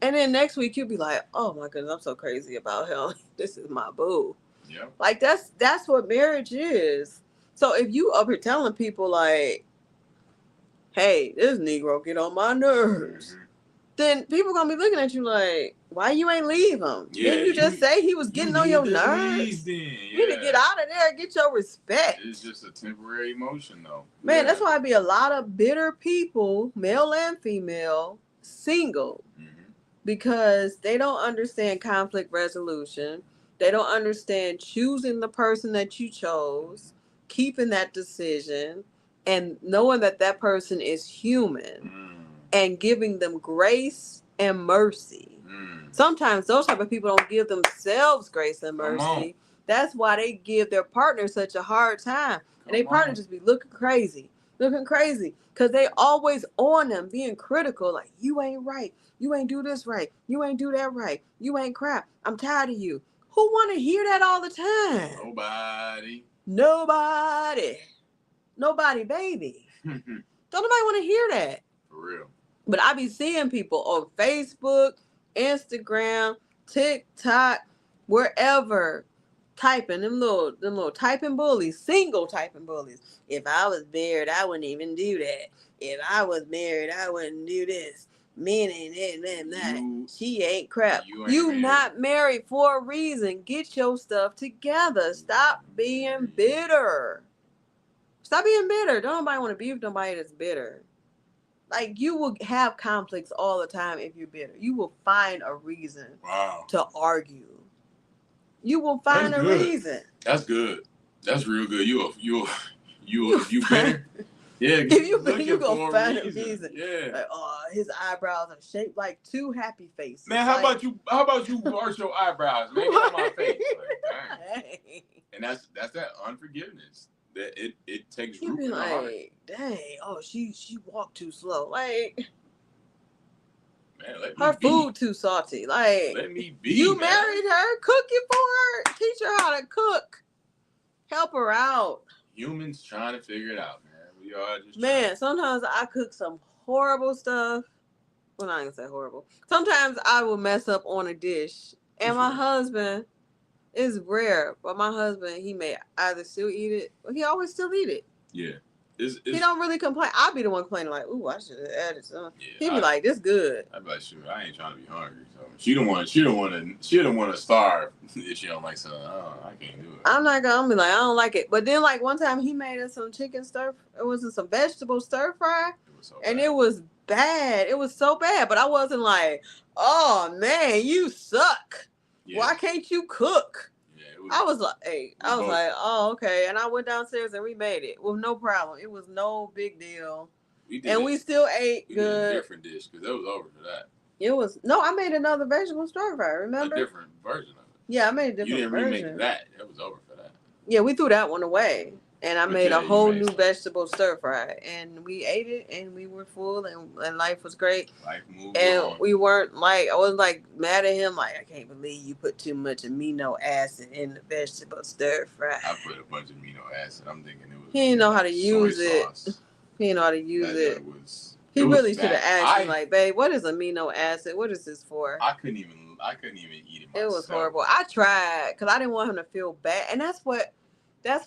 And then next week you'll be like, oh my goodness, I'm so crazy about him. This is my boo. Yep. Like that's what marriage is. So if you up here telling people like, hey, this Negro get on my nerves, then people gonna be looking at you like, why you ain't leave him? Yeah, Didn't you just say he was getting on your nerves? You need to get out of there and get your respect. It's just a temporary emotion though. Man, that's why I be a lot of bitter people, male and female, single. Because they don't understand conflict resolution. They don't understand choosing the person that you chose, keeping that decision, and knowing that that person is human and giving them grace and mercy. Sometimes those type of people don't give themselves grace and mercy. That's why they give their partner such a hard time. And their partner just be looking crazy. Because they always on them, being critical, like, you ain't right. You ain't do this right. You ain't do that right. You ain't crap. I'm tired of you. Who want to hear that all the time? Nobody, baby. Don't nobody want to hear that. For real. But I be seeing people on Facebook, Instagram, TikTok, wherever, typing them little typing bullies, single typing bullies. If I was married, I wouldn't even do that. If I was married, I wouldn't do this. Men ain't that. She ain't crap. You not married for a reason. Get your stuff together. Stop being bitter. Don't nobody want to be with nobody that's bitter. Like, you will have conflicts all the time if you're bitter. You will find a reason to argue. You will find a reason. That's good. That's real good. You bitter? Yeah, if you bitter, you gonna find a reason. Yeah. Like, oh, his eyebrows are shaped like two happy faces. Man, how about you arch your eyebrows, man? Get on my face. Like, dang. And that's that unforgiveness. That it takes root in the heart. Dang, oh, she walked too slow. Like, man, her food too salty. Like, let me be. You married her, cook it for her, teach her how to cook, help her out. Humans trying to figure it out, man. We are just man. Sometimes I cook some horrible stuff. Well, not gonna say horrible. Sometimes I will mess up on a dish, and my husband. It's rare, but my husband, he may either still eat it, or he always still eat it. Yeah. He don't really complain. I'll be the one complaining like, ooh, I should have added some. Yeah, he'd be like, this good. I'd be like, shoot, I ain't trying to be hungry. So she don't want to starve if she don't like something. Oh, I can't do it. I'm not gonna be like, I don't like it. But then like one time he made us some chicken stir. It was some vegetable stir fry. It was bad. It was so bad. But I wasn't like, oh man, you suck. Yeah. Why can't you cook? Yeah, I was like, oh, okay. And I went downstairs and we made it with no problem. It was no big deal. We still ate good. Did a different dish because it was over for that. I made another vegetable stir fry, remember? A different version of it. Yeah, I made a different version. You didn't remake that. It was over for that. Yeah, we threw that one away. And I made a whole new vegetable stir fry, and we ate it, and we were full, and life was great. Life moved on. We weren't like, I wasn't like mad at him, like, I can't believe you put too much amino acid in the vegetable stir fry. I put a bunch of amino acid. I'm thinking it was. He didn't know how to use it. He didn't know how to use it. He really should have asked me, like, babe, what is amino acid? What is this for? I couldn't even eat it myself. It was horrible. I tried because I didn't want him to feel bad, and that's what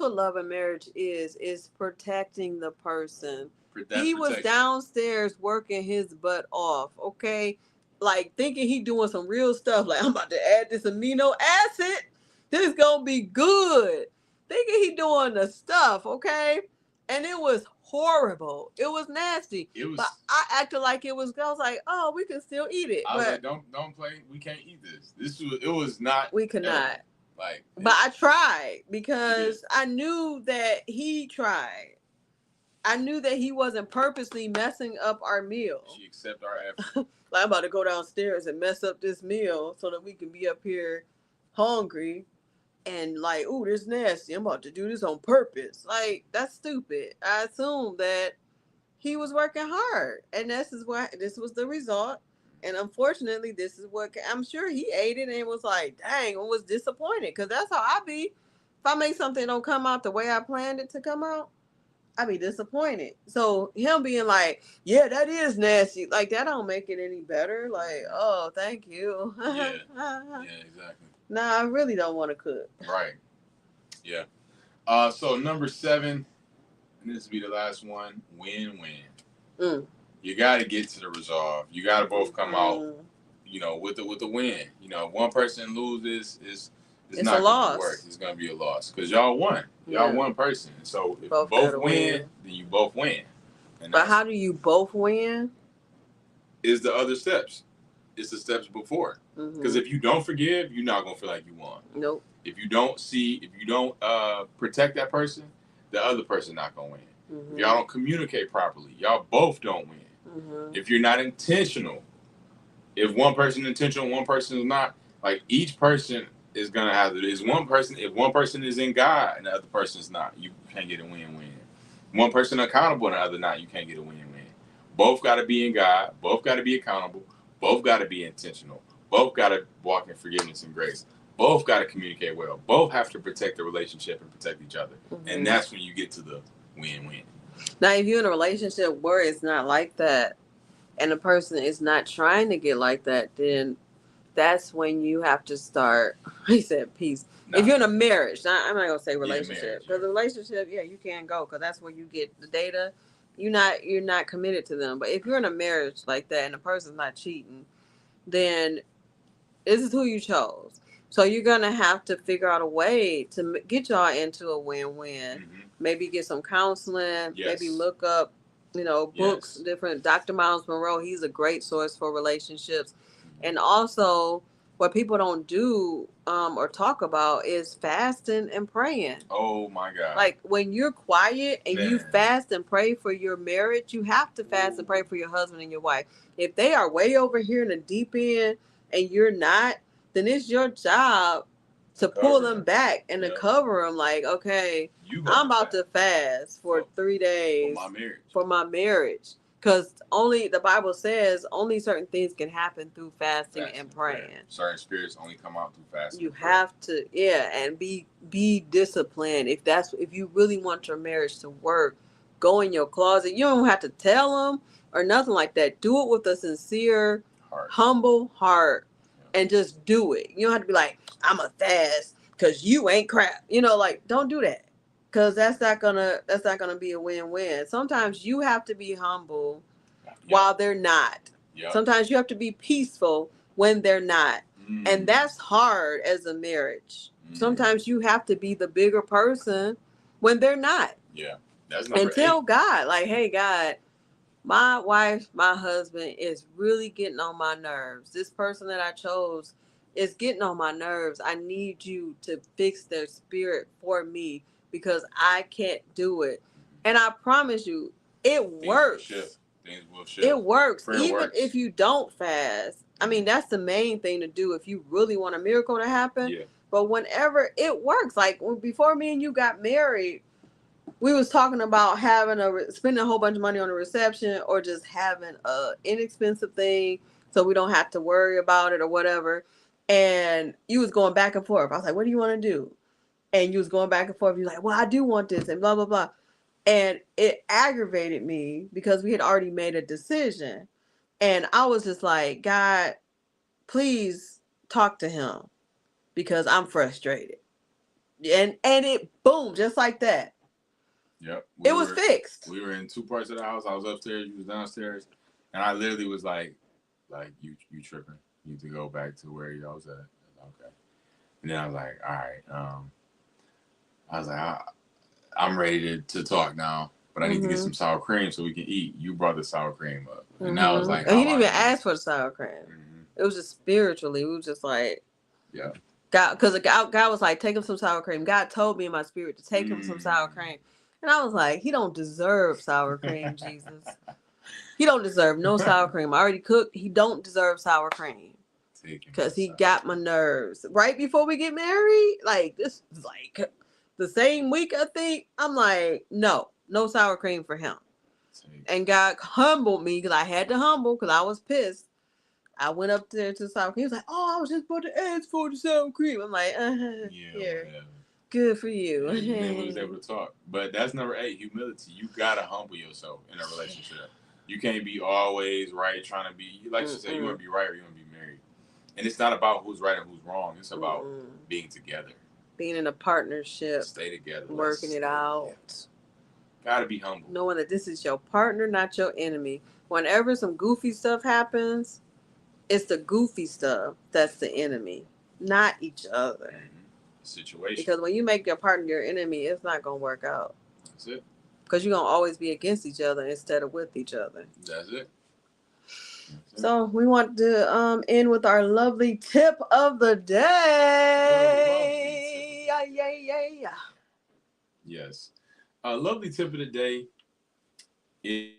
love and marriage is protecting the person. He was downstairs working his butt off, okay? Like thinking he doing some real stuff. Like, I'm about to add this amino acid. This is gonna be good. Thinking he doing the stuff, okay? And it was horrible. It was nasty. It was. But I acted like it was. I was like, oh, we can still eat it. I was like, don't play. We can't eat this. It was not. We could not. Like, but I tried because I knew that he tried. I knew that he wasn't purposely messing up our meal. She accepted our effort. Like, I'm about to go downstairs and mess up this meal so that we can be up here hungry and like, ooh, this nasty. I'm about to do this on purpose. Like, that's stupid. I assumed that he was working hard, and this was the result. And unfortunately, this is what I'm sure he ate it and was like, dang, I was disappointed because that's how I be. If I make something don't come out the way I planned it to come out, I be disappointed. So him being like, yeah, that is nasty, like that don't make it any better. Like, oh, thank you. Yeah, exactly. Nah, I really don't want to cook. Right. Yeah. So number 7, and this will be the last one, win-win. You got to get to the resolve. You got to both come out, with the win. If one person loses, it's not going to work. It's going to be a loss because y'all won. Y'all one person. So if both win, then you both win. But how do you both win? Is the other steps. It's the steps before. Because if you don't forgive, you're not going to feel like you won. Nope. If you don't protect that person, the other person not going to win. If y'all don't communicate properly, y'all both don't win. If you're not intentional, if one person is intentional, one person is not, like each person is gonna have to. Is one person. If one person is in God and the other person is not, you can't get a win-win. One person accountable and the other not, you can't get a win-win. Both got to be in God. Both got to be accountable. Both got to be intentional. Both got to walk in forgiveness and grace. Both got to communicate well. Both have to protect the relationship and protect each other. And that's when you get to the win-win. Now, if you're in a relationship where it's not like that and the person is not trying to get like that, then that's when you have to start, he said, peace. If you're in a marriage, I'm not going to say relationship. Because a relationship, you can go because that's where you get the data. You're not committed to them. But if you're in a marriage like that and the person's not cheating, then this is who you chose. So you're going to have to figure out a way to get y'all into a win-win. Maybe get some counseling. Maybe look up, books, different. Dr. Miles Monroe, he's a great source for relationships. And also, what people don't do or talk about is fasting and praying. Oh, my God. Like, when you're quiet and you fast and pray for your marriage, you have to fast and pray for your husband and your wife. If they are way over here in the deep end and you're not, then it's your job to pull them back and to cover them. Like, okay, I'm about to fast for 3 days for my marriage. Because the Bible says only certain things can happen through fasting and praying. Certain spirits only come out through fasting. You have to, and be disciplined. If you really want your marriage to work, go in your closet. You don't have to tell them or nothing like that. Do it with a sincere, humble heart. And just do it. You don't have to be like, I'm a fast because you ain't crap. Don't do that. Because that's not gonna be a win-win. Sometimes you have to be humble while they're not. Sometimes you have to be peaceful when they're not. And that's hard as a marriage. Sometimes you have to be the bigger person when they're not. That's and tell God, like, hey, God, my wife, my husband is really getting on my nerves. This person that I chose is getting on my nerves. I need you to fix their spirit for me because I can't do it. And I promise you, it works. Things will shift. It works. Even if you don't fast. I mean, that's the main thing to do if you really want a miracle to happen. But whenever it works, like before me and you got married, we was talking about spending a whole bunch of money on a reception or just having a inexpensive thing so we don't have to worry about it or whatever. And you was going back and forth. I was like, what do you want to do? And you was going back and forth. You're like, well, I do want this and blah, blah, blah. And it aggravated me because we had already made a decision. And I was just like, God, please talk to him because I'm frustrated. And it, boom, just like that. It was fixed. We were in two parts of the house. I was upstairs, you was downstairs, and I literally was like you tripping. You need to go back to where y'all was at. Okay. And then I was like, all right. I was like, I'm ready to talk now. but I need to get some sour cream so we can eat. You brought the sour cream up, and now it's like he didn't even ask for the sour cream. It was just spiritually. We was just like, yeah. God, because God was like, take him some sour cream. God told me in my spirit to take him some sour cream, and I was like, he don't deserve sour cream, Jesus. He don't deserve no sour cream. I already cooked. He don't deserve sour cream because he got my nerves. Right before we get married, like this, like the same week, I think. I'm like, no sour cream for him. And God humbled me because I had to humble because I was pissed. I went up there to the sour cream. He was like, "Oh, I was just about to ask for the sour cream." I'm like, here, good for you. And then we was able to talk. But that's number 8, humility. You gotta humble yourself in a relationship. You can't be always right, trying to be like you said. You want to be right or you want to be married. And it's not about who's right and who's wrong. It's about being together, being in a partnership, stay together, working it out. Gotta be humble, knowing that this is your partner, not your enemy. Whenever some goofy stuff happens, it's the goofy stuff that's the enemy, not each other. Situation. Because when you make your partner your enemy, it's not gonna work out. That's it. Because you're gonna always be against each other instead of with each other. That's it. So we want to end with our lovely tip of the day. Yeah. Yes. Lovely tip of the day is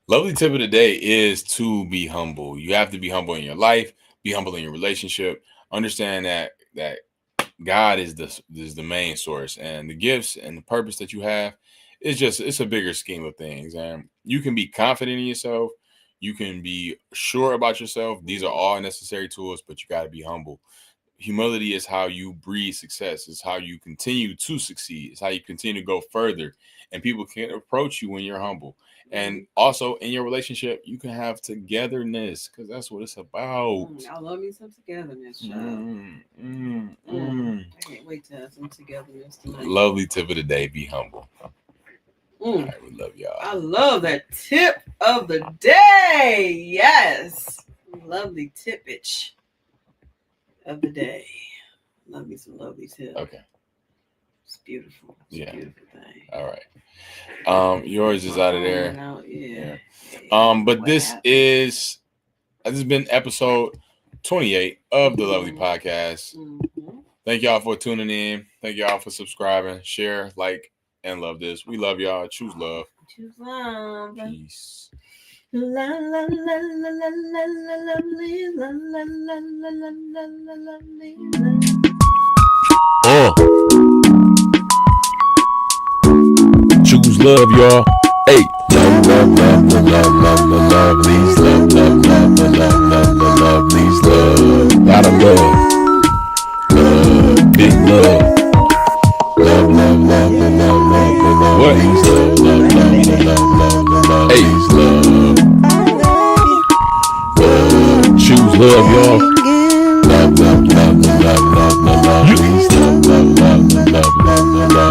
lovely tip of the day is to be humble. You have to be humble in your life, be humble in your relationship. Understand that God is the main source, and the gifts and the purpose that you have it's a bigger scheme of things. And you can be confident in yourself. You can be sure about yourself. These are all necessary tools, but you got to be humble. Humility is how you breed success. It's how you continue to succeed. It's how you continue to go further. And people can approach you when you're humble. And also in your relationship, you can have togetherness because that's what it's about. I love me some togetherness, child. I can't wait to have some togetherness tonight. Lovely tip of the day, be humble. All right, we love y'all. I love that tip of the day. Yes. Lovely tippage of the day. Love me some lovely tips. Okay. It's beautiful. It's a beautiful thing. All right. Yours is out of there. Yeah. But this has been episode 28 of the Lovely Podcast. Thank y'all for tuning in. Thank y'all for subscribing, share, like, and love this. We love y'all. Choose love. Choose love. Peace. La la la la la la la lovely, la la la la la la lovely. Choose love, y'all. Hey, love, LuvLees, LuvLees, love. Lot of love, big love. Love, what? Hey, love. Choose love, y'all. Love, LuvLees,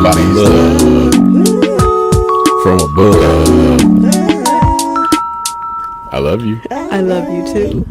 lot of love from above. I love you. I love you too.